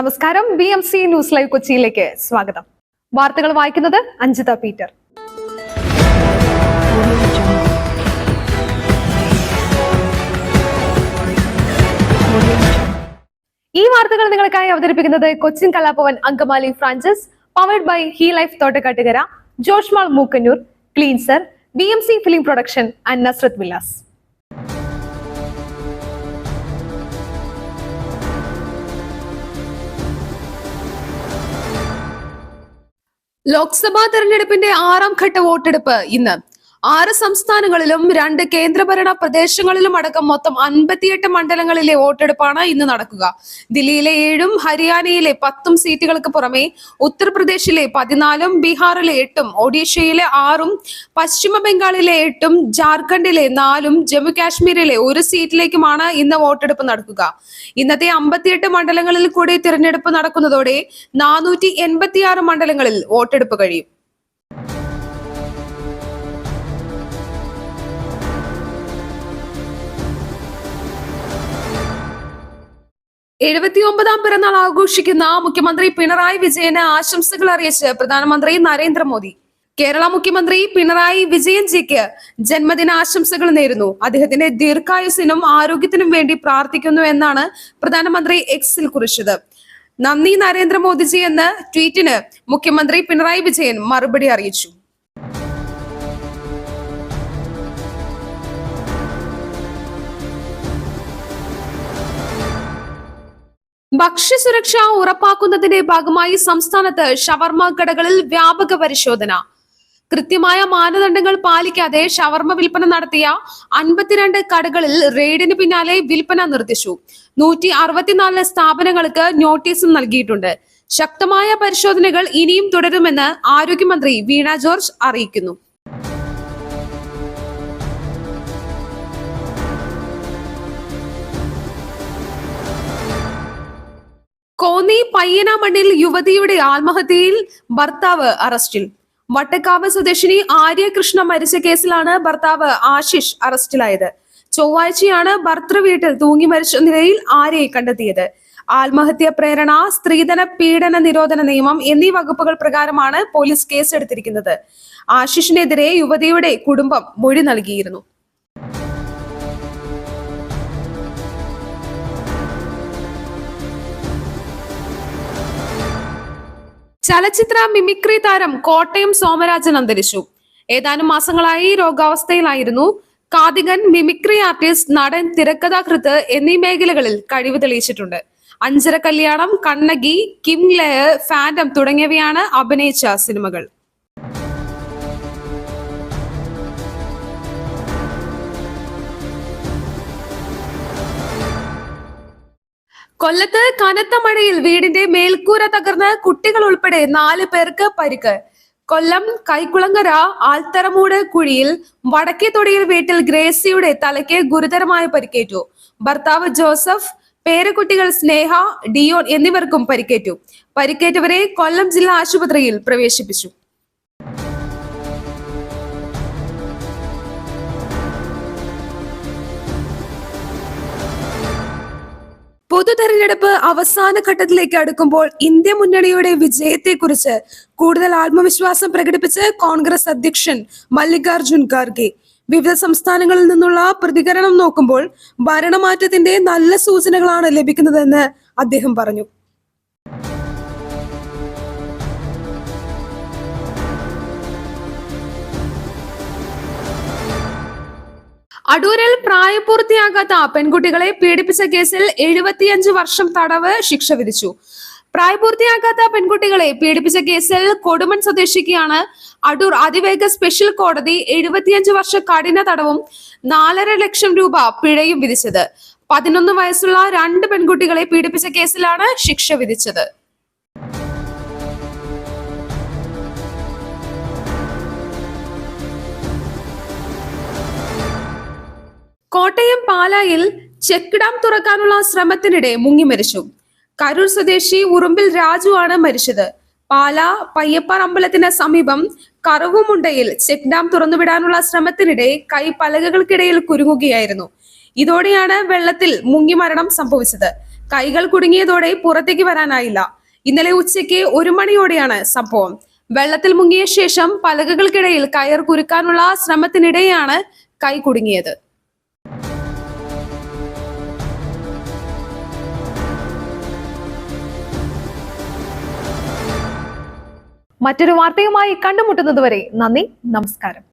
നമസ്കാരം. BMC news live കൊച്ചിയിലേക്ക് സ്വാഗതം. വാർത്തകൾ വായിക്കുന്നത് അഞ്ജിത പീറ്റർ. ഈ വാർത്തകൾ നിങ്ങൾക്കായി അവതരിപ്പിക്കുന്നത് Cochin Kalabhavan Angamaly franchise, powered by he life Thottakkattukara, Joshmall Mookkannoor, cleanser, BMC film production and Nazareth villas. Lok Sabha തെരഞ്ഞെടുപ്പിന്റെ 6ാം ഘട്ട വോട്ടെടുപ്പ് ഇന്ന്. 6 സംസ്ഥാനങ്ങളിലും 2 കേന്ദ്രഭരണ പ്രദേശങ്ങളിലും അടക്കം മൊത്തം 58 മണ്ഡലങ്ങളിലെ വോട്ടെടുപ്പാണ് ഇന്ന് നടക്കുക. ദില്ലിയിലെ 7ഉം ഹരിയാനയിലെ 10ഉം സീറ്റുകൾക്ക് പുറമെ ഉത്തർപ്രദേശിലെ 14ഉം ബീഹാറിലെ 8ഉം ഒഡീഷയിലെ 6ഉം പശ്ചിമ ബംഗാളിലെ 8ഉം ജാർഖണ്ഡിലെ 4ഉം ജമ്മു കാശ്മീരിലെ 1 സീറ്റിലേക്കുമാണ് ഇന്ന് വോട്ടെടുപ്പ് നടക്കുക. ഇന്നത്തെ 58 മണ്ഡലങ്ങളിൽ കൂടി തിരഞ്ഞെടുപ്പ് നടക്കുന്നതോടെ 486 മണ്ഡലങ്ങളിൽ വോട്ടെടുപ്പ് കഴിയും. എഴുപത്തിയൊമ്പതാം പിറന്നാൾ ആഘോഷിക്കുന്ന മുഖ്യമന്ത്രി പിണറായി വിജയന് ആശംസകൾ അറിയിച്ച് പ്രധാനമന്ത്രി നരേന്ദ്രമോദി. കേരള മുഖ്യമന്ത്രി പിണറായി വിജയൻജിക്ക് ജന്മദിനാശംസകൾ നേരുന്നു. അദ്ദേഹത്തിന്റെ ദീർഘായുസിനും ആരോഗ്യത്തിനും വേണ്ടി പ്രാർത്ഥിക്കുന്നു എന്നാണ് പ്രധാനമന്ത്രി എക്സിൽ കുറിച്ചത്. നന്ദി നരേന്ദ്രമോദിജി എന്ന ട്വീറ്റിന് മുഖ്യമന്ത്രി പിണറായി വിജയൻ മറുപടി അറിയിച്ചു. ഭക്ഷ്യസുരക്ഷ ഉറപ്പാക്കുന്നതിന്റെ ഭാഗമായി സംസ്ഥാനത്ത് ഷവർമ കടകളിൽ വ്യാപക പരിശോധന. കൃത്യമായ മാനദണ്ഡങ്ങൾ പാലിക്കാതെ ഷവർമ വിൽപ്പന നടത്തിയ 52 കടകളിൽ റെയ്ഡിന് പിന്നാലെ വിൽപ്പന നിർത്തിച്ചു. 164 സ്ഥാപനങ്ങൾക്ക് നോട്ടീസും നൽകിയിട്ടുണ്ട്. ശക്തമായ പരിശോധനകൾ ഇനിയും തുടരുമെന്ന് ആരോഗ്യമന്ത്രി വീണ ജോർജ് അറിയിക്കുന്നു. കോന്നി പയ്യനാമണ്ണിൽ യുവതിയുടെ ആത്മഹത്യയിൽ ഭർത്താവ് അറസ്റ്റിൽ. വട്ടക്കാവ് സ്വദേശിനി ആര്യ കൃഷ്ണ മരിച്ച കേസിലാണ് ഭർത്താവ് ആശിഷ് അറസ്റ്റിലായത്. ചൊവ്വാഴ്ചയാണ് ഭർത്തൃവീട്ടിൽ തൂങ്ങി മരിച്ച നിലയിൽ ആര്യയെ കണ്ടെത്തിയത്. ആത്മഹത്യ പ്രേരണ, സ്ത്രീധന പീഡന നിരോധന നിയമം എന്നീ വകുപ്പുകൾ പ്രകാരമാണ് പോലീസ് കേസെടുത്തിരിക്കുന്നത്. ആശിഷിനെതിരെ യുവതിയുടെ കുടുംബം മൊഴി നൽകിയിരുന്നു. ചലച്ചിത്ര മിമിക്രി താരം കോട്ടയം സോമരാജൻ അന്തരിച്ചു. ഏതാനും മാസങ്ങളായി രോഗാവസ്ഥയിലായിരുന്നു. കാതികൻ, മിമിക്രി ആർട്ടിസ്റ്റ്, നടൻ, തിരക്കഥാകൃത്ത് എന്നീ മേഖലകളിൽ കഴിവ് തെളിയിച്ചിട്ടുണ്ട്. അഞ്ചര കല്യാണം, കണ്ണകി, കിങ് ലെയർ, ഫാൻഡം തുടങ്ങിയവയാണ് അഭിനയിച്ച സിനിമകൾ. കൊല്ലത്ത് കനത്ത മഴയിൽ വീടിന്റെ മേൽക്കൂര തകർന്ന് കുട്ടികൾ ഉൾപ്പെടെ 4 പേർക്ക് പരിക്ക്. കൊല്ലം കൈക്കുളങ്ങര ആൽത്തറമൂട് കുഴിയിൽ വടക്കേത്തൊടിയിൽ വീട്ടിൽ ഗ്രേസിയുടെ തലയ്ക്ക് ഗുരുതരമായ പരിക്കേറ്റു. ഭർത്താവ് ജോസഫ്, പേരക്കുട്ടികൾ സ്നേഹ, ഡിയോൺ എന്നിവർക്കും പരിക്കേറ്റു. പരിക്കേറ്റവരെ കൊല്ലം ജില്ലാ ആശുപത്രിയിൽ പ്രവേശിപ്പിച്ചു. പൊതു തെരഞ്ഞെടുപ്പ് അവസാന ഘട്ടത്തിലേക്ക് അടുക്കുമ്പോൾ ഇന്ത്യ മുന്നണിയുടെ വിജയത്തെക്കുറിച്ച് കൂടുതൽ ആത്മവിശ്വാസം പ്രകടിപ്പിച്ച് കോൺഗ്രസ് അധ്യക്ഷൻ മല്ലികാർജുൻ ഖാർഗെ. വിവിധ സംസ്ഥാനങ്ങളിൽ നിന്നുള്ള പ്രതികരണം നോക്കുമ്പോൾ ഭരണമാറ്റത്തിന്റെ നല്ല സൂചനകളാണ് ലഭിക്കുന്നതെന്ന് അദ്ദേഹം പറഞ്ഞു. അടൂരിൽ പ്രായപൂർത്തിയാകാത്ത പെൺകുട്ടികളെ പീഡിപ്പിച്ച കേസിൽ 75 വർഷം തടവ് ശിക്ഷ വിധിച്ചു. പ്രായപൂർത്തിയാകാത്ത പെൺകുട്ടികളെ പീഡിപ്പിച്ച കേസിൽ കൊടുമൺ സ്വദേശിക്കാണ് അടൂർ അതിവേഗ സ്പെഷ്യൽ കോടതി 75 വർഷ കഠിന തടവും 4.5 ലക്ഷം രൂപ പിഴയും വിധിച്ചത്. 11 വയസ്സുള്ള 2 പെൺകുട്ടികളെ പീഡിപ്പിച്ച കേസിലാണ് ശിക്ഷ വിധിച്ചത്. കോട്ടയം പാലായിൽ ചെക്ക് ഡാം തുറക്കാനുള്ള ശ്രമത്തിനിടെ മുങ്ങി മരിച്ചു. കരൂർ സ്വദേശി ഉറുമ്പിൽ രാജു ആണ് മരിച്ചത്. പാലാ പയ്യപ്പാർ അമ്പലത്തിന് സമീപം കറുവുമുണ്ടയിൽ ചെക്ക് ഡാം തുറന്നുവിടാനുള്ള ശ്രമത്തിനിടെ കൈ പലകകൾക്കിടയിൽ കുരുങ്ങുകയായിരുന്നു. ഇതോടെയാണ് വെള്ളത്തിൽ മുങ്ങി മരണം സംഭവിച്ചത്. കൈകൾ കുടുങ്ങിയതോടെ പുറത്തേക്ക് വരാനായില്ല. ഇന്നലെ ഉച്ചയ്ക്ക് 1 മണിയോടെയാണ് സംഭവം. വെള്ളത്തിൽ മുങ്ങിയ ശേഷം പലകകൾക്കിടയിൽ കയർ കുരുക്കാനുള്ള ശ്രമത്തിനിടെയാണ് കൈ കുടുങ്ങിയത്. മറ്റൊരു വാർത്തയുമായി കണ്ടുമുട്ടുന്നതുവരെ നന്ദി, നമസ്കാരം.